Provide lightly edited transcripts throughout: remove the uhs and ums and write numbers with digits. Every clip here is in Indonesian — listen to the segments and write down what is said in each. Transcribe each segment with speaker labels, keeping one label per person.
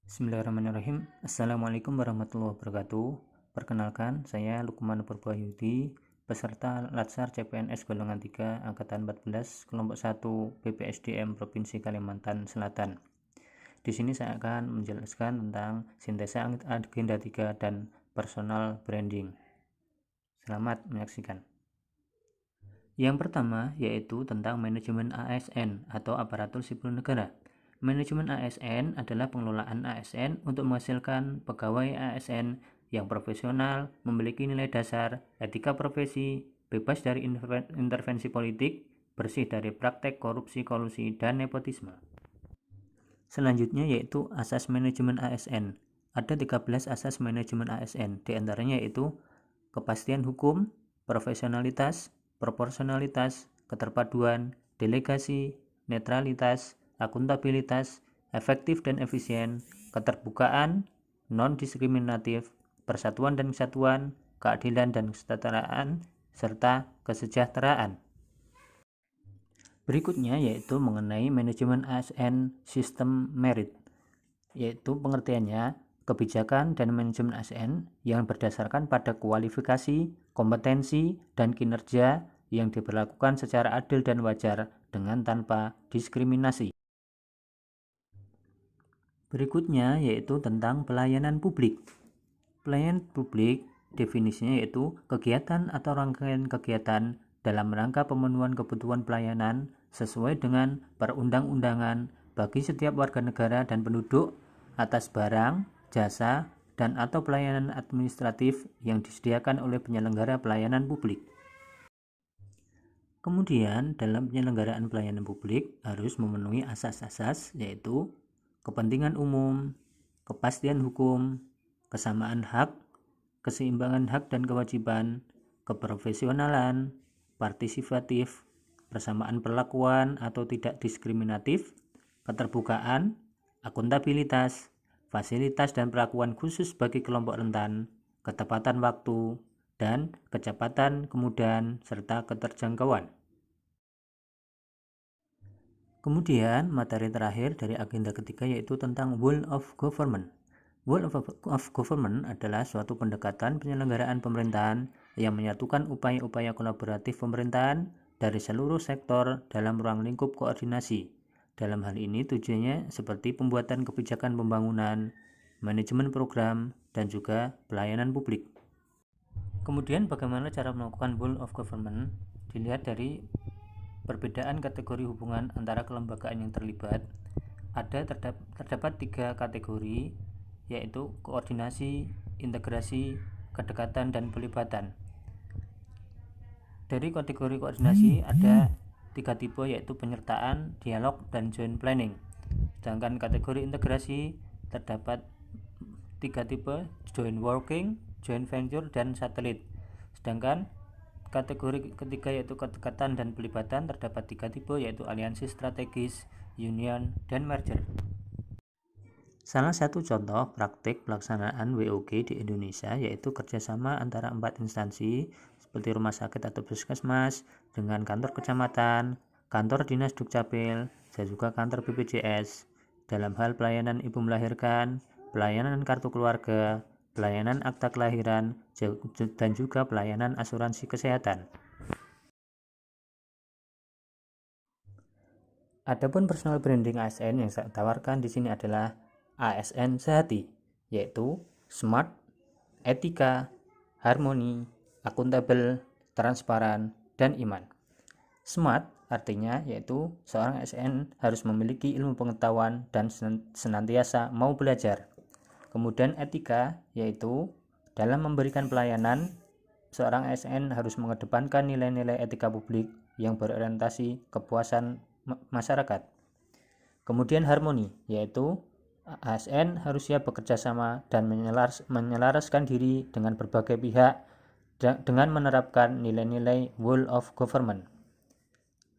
Speaker 1: Bismillahirrahmanirrahim. Assalamualaikum warahmatullahi wabarakatuh. Perkenalkan, saya Lukman Purbahyudi, peserta Latsar CPNS golongan 3 angkatan 14 kelompok 1 BPSDM Provinsi Kalimantan Selatan. Di sini saya akan menjelaskan tentang sintesa agenda 3 dan personal branding. Selamat menyaksikan. Yang pertama yaitu tentang manajemen ASN atau aparatur sipil negara. Manajemen ASN adalah pengelolaan ASN untuk menghasilkan pegawai ASN yang profesional, memiliki nilai dasar, etika profesi, bebas dari intervensi politik, bersih dari praktek korupsi, kolusi, dan nepotisme. Selanjutnya yaitu asas manajemen ASN. Ada 13 asas manajemen ASN, diantaranya yaitu kepastian hukum, profesionalitas, proporsionalitas, keterpaduan, delegasi, netralitas, akuntabilitas, efektif dan efisien, keterbukaan, non-diskriminatif, persatuan dan kesatuan, keadilan dan kesetaraan, serta kesejahteraan. Berikutnya yaitu mengenai manajemen ASN sistem merit, yaitu pengertiannya kebijakan dan manajemen ASN yang berdasarkan pada kualifikasi, kompetensi, dan kinerja yang diberlakukan secara adil dan wajar dengan tanpa diskriminasi. Berikutnya yaitu tentang pelayanan publik. Pelayanan publik definisinya yaitu kegiatan atau rangkaian kegiatan dalam rangka pemenuhan kebutuhan pelayanan sesuai dengan perundang-undangan bagi setiap warga negara dan penduduk atas barang, jasa, dan atau pelayanan administratif yang disediakan oleh penyelenggara pelayanan publik. Kemudian dalam penyelenggaraan pelayanan publik harus memenuhi asas-asas yaitu kepentingan umum, kepastian hukum, kesamaan hak, keseimbangan hak dan kewajiban, keprofesionalan, partisipatif, persamaan perlakuan atau tidak diskriminatif, keterbukaan, akuntabilitas, fasilitas dan perlakuan khusus bagi kelompok rentan, ketepatan waktu, dan kecepatan, kemudahan, serta keterjangkauan. Kemudian materi terakhir dari agenda ketiga yaitu tentang Whole of Government. Whole of Government adalah suatu pendekatan penyelenggaraan pemerintahan yang menyatukan upaya-upaya kolaboratif pemerintahan dari seluruh sektor dalam ruang lingkup koordinasi. Dalam hal ini tujuannya seperti pembuatan kebijakan pembangunan, manajemen program, dan juga pelayanan publik. Kemudian bagaimana cara melakukan Whole of Government? Dilihat dari perbedaan kategori hubungan antara kelembagaan yang terlibat. Terdapat 3 kategori, yaitu koordinasi, integrasi, kedekatan, dan pelibatan. Dari kategori koordinasi ada 3 tipe, yaitu penyertaan, dialog, dan joint planning. Sedangkan kategori integrasi terdapat 3 tipe, joint working, joint venture, dan satelit. Sedangkan kategori ketiga yaitu kedekatan dan pelibatan terdapat 3 tipe, yaitu aliansi strategis, union, dan merger. Salah satu contoh praktik pelaksanaan WOG di Indonesia yaitu kerjasama antara 4 instansi seperti rumah sakit atau puskesmas dengan kantor kecamatan, kantor dinas Dukcapil, dan juga kantor BPJS dalam hal pelayanan ibu melahirkan, pelayanan kartu keluarga, pelayanan akta kelahiran, dan juga pelayanan asuransi kesehatan. Adapun personal branding ASN yang saya tawarkan di sini adalah ASN sehati, yaitu smart, etika, harmoni, akuntabel, transparan, dan iman. Smart artinya yaitu seorang ASN harus memiliki ilmu pengetahuan dan senantiasa mau belajar. Kemudian etika yaitu dalam memberikan pelayanan, seorang ASN harus mengedepankan nilai-nilai etika publik yang berorientasi kepuasan masyarakat. Kemudian harmoni yaitu ASN harus siap bekerja sama dan menyelaraskan diri dengan berbagai pihak dengan menerapkan nilai-nilai Whole of Government.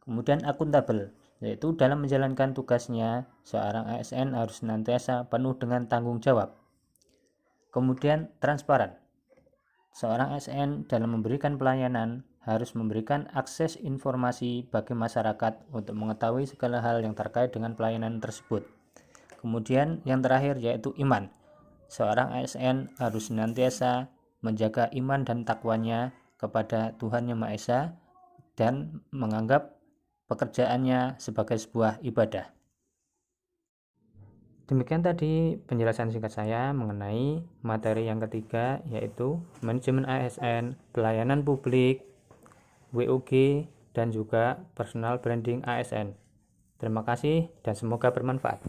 Speaker 1: Kemudian akuntabel yaitu dalam menjalankan tugasnya, seorang ASN harus senantiasa penuh dengan tanggung jawab. Kemudian transparan. Seorang ASN dalam memberikan pelayanan harus memberikan akses informasi bagi masyarakat untuk mengetahui segala hal yang terkait dengan pelayanan tersebut. Kemudian yang terakhir yaitu iman. Seorang ASN harus senantiasa menjaga iman dan takwanya kepada Tuhan Yang Maha Esa dan menganggap pekerjaannya sebagai sebuah ibadah. Demikian tadi penjelasan singkat saya mengenai materi yang ketiga, yaitu manajemen ASN, pelayanan publik, WOG, dan juga personal branding ASN. Terima kasih dan semoga bermanfaat.